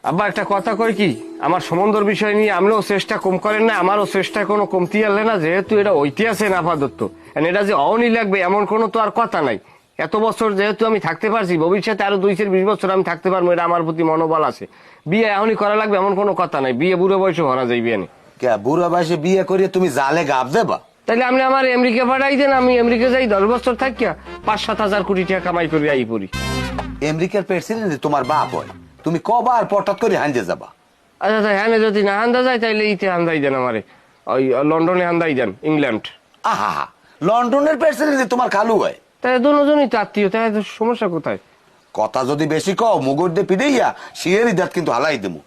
আব্বা একটা কথা কই কি, আমার সমন্দর বিষয় নিয়ে আপনিও চেষ্টা কম করেন না, আমারও চেষ্টা কোনো কমতি আনলে না, যেহেতু এটা ঐতিহাসিক আপাতত, এটা যে অনই লাগবে এমন কোনো তো আর কথা নাই। এত বছর যেহেতু আমি থাকতে পারছি, ভবিষ্যতে আরো 2-20 বছর আমি থাকতে পারবো, এটা আমার প্রতি মনোবল আছে। বিয়ে এখনই করা লাগবে এমন কোনো কথা নাই, বিয়ে বুড়ো বয়সে ভরা যায় বিয়ে নেই। কে বুড়া বয়সে বিয়ে করিয়ে তুমি জালে গাপ দেবা? তাইলে আপনি আমার আমেরিকা পাঠাই দেন, আমি আমেরিকা যাই 10 বছর থাকিয়া 5-7 হাজার কোটি টাকা কামাই করি আই পড়ি। আমেরিকার প্রেসিডেন্ট তোমার বাপ হয়, তুমি কবার পটাত করে হাঞ্জে যাবা? আচ্ছা আচ্ছা, হ্যাঁ যদি না হান্দা যায় তাইলে ইতে হান্দাই দেন আমারে, ওই লন্ডনে হান্দাই দেন, ইংল্যান্ড। আহা, লন্ডনের প্রেসিডেন্ট তোমার খালু হয়? তাই দুজনই তো আত্মীয়, তাই সমস্যা কোথায়? কথা যদি বেশি কও মুগুর দিয়ে পিড়াইয়া শিয়েরই দাঁত কিন্তু হালাই দেবো।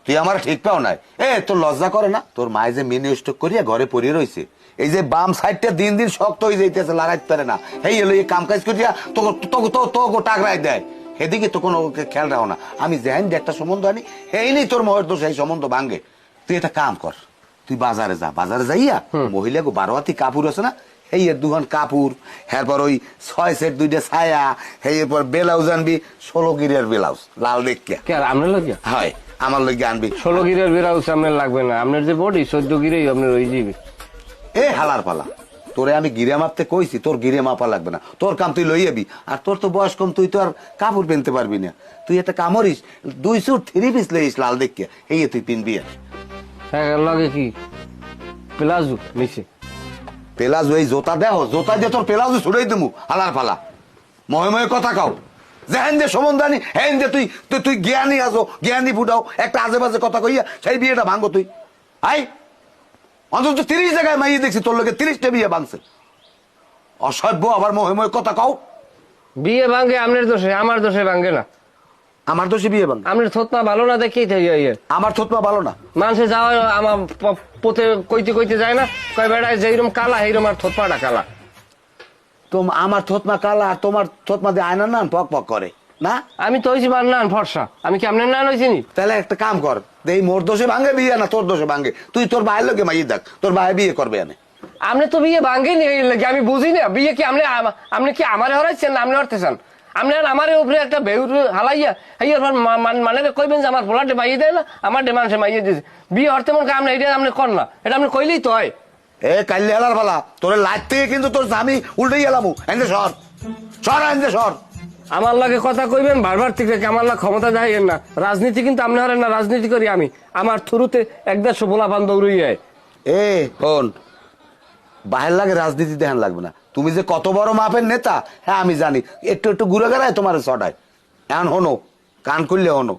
তুই আমার ঠিক পাও নাই। তোর লজ্জা করে না? তোর মায়ে যে মিনি স্টক করিয়া ঘরে পড়িয়ে রয়েছে, এই যে বাম সাইডটা দিন দিন শক্ত হয়ে যাইতেছে, লাগাইতে পারে না, এই এলো এই কাম কাজ করিয়া তোকে টাকরাই দেয়, সেদিকে তো কোনো খেয়াল রাখো না। আমি যেন যে একটা সম্বন্ধ আনি, এই নেই তোর মহের দোষ, এই সম্বন্ধ ভাঙ্গে। তুই একটা কাম কর, তুই বাজারে যা, বাজারে যাইয়া মহিলা 12 কাপড় আছে না, এই এর 2 কাপড়, এরপর ওই 6 সেট 2টা ছায়া, এরপর ব্লাউজ আনবি 16 গিরের ব্লাউজ লাল দেখিয়া। কে আর আপনার লাগিয়া? হয় আমার লইগে আনবি। 16 গিরের ব্লাউজ আপনার লাগবে না, আপনার যে বডি 14 গিরেই আপনার হয়ে যাবে। হালার পালা, তোরে আমি গিরে মাপতে কইছি, তোর গিরে মাপা লাগবে না, তোর কাম তুই লই যাবি। আর তোর তো বয়স কম, তুই তো আর কাপড় পেনতে পারবি না। তুই একটা কামড়িস, 2 স্যুট 3 পিস লইস লাল দেখিয়া, এই তুই পিনবি। হ্যাঁ লাগে কি প্লাজো নিচে পেলাজু, এই জোতা দেহ, জোতা দিয়ে তোর পেলাজু ছুড়াই দেবো। হালার পালা, মহে মহে কথা কাও, যেহেন যে সম্বন্ধানি হেন যে তুই তুই জ্ঞানী আসো, জ্ঞানী ফুটাও, একটা আজে বাজে কথা কইয়া সেই বিয়েটা ভাঙ্গো তুই। আই অন্তত 30 জায়গায় মাইয়ে দেখছি তোর লোকে 30টা বিয়ে ভাঙছে। অসভ্য, আবার মহে মহে কথা কাও। বিয়ে ভাঙ্গে আপনার দোষে, আমার দোষে ভাঙ্গে না। আমার দোষে বিয়ে ভাঙ? আপনার থতনা ভালো না দেখেই থাকি। আমার থতমা ভালো না? মানুষে যাওয়া আমার পোতে কইতে কইতে যায় না, কয় বেড়ায় যেরকম কালা সেইরকম আর থতপাটা কালা। আমার থতমা কালা আর তোমার থতমা দিয়ে আয়নার নান পক পক করে না? আমি তো হয়েছি বার নান ফর্সা, আমি কি আপনার নান হয়েছি নি? তাহলে একটা কাম কর, এই মোর দোষে ভাঙে বিয়ে না তোর দোষে ভাঙে, তুই তোর ভাইয়ের লোকে মাইয়ে দেখ, তোর ভাই বিয়ে করবে এনে। আপনি তো বিয়ে ভাঙ্গেনি, আমি বুঝি না বিয়ে কি আপনি কি আমারে হরাইছেন না আপনি হরতেছেন? আপনি আমার উপরে একটা বেউর হালাইয়া হাইয়ার মানে কইবেন যে আমার ভোলাটে মাইয়ে দেয় না, আমার ডে মানুষে মাইয়ে দিয়েছে। বিয়ে হরতে মন আপনি এটা আপনি কর না, এটা আপনি কইলেই তো হয়। কাল্লি হেলার পালা, তোর লাইট থেকে কিন্তু তোর স্বামী উল্টে গেলাম। এনে সর সর, এনে সর। আমার লাগে কথা কইবেন বারবার থেকে, আমার লাগে ক্ষমতা দেখাইয়েন না। রাজনীতি কিন্তু আপনি হারেন না, রাজনীতি করি আমি। আমার থ্রুতে 1-150 পোলা পান দৌড়ই যায়। শোন, বাহের লাগে রাজনীতি দেখান লাগবে না। তুমি যে কত বড় মাপের নেতা, হ্যাঁ আমি জানি। একটু একটু ঘুরে গেলায় তোমার চটায়। এখন হনো, কান করলে হনো।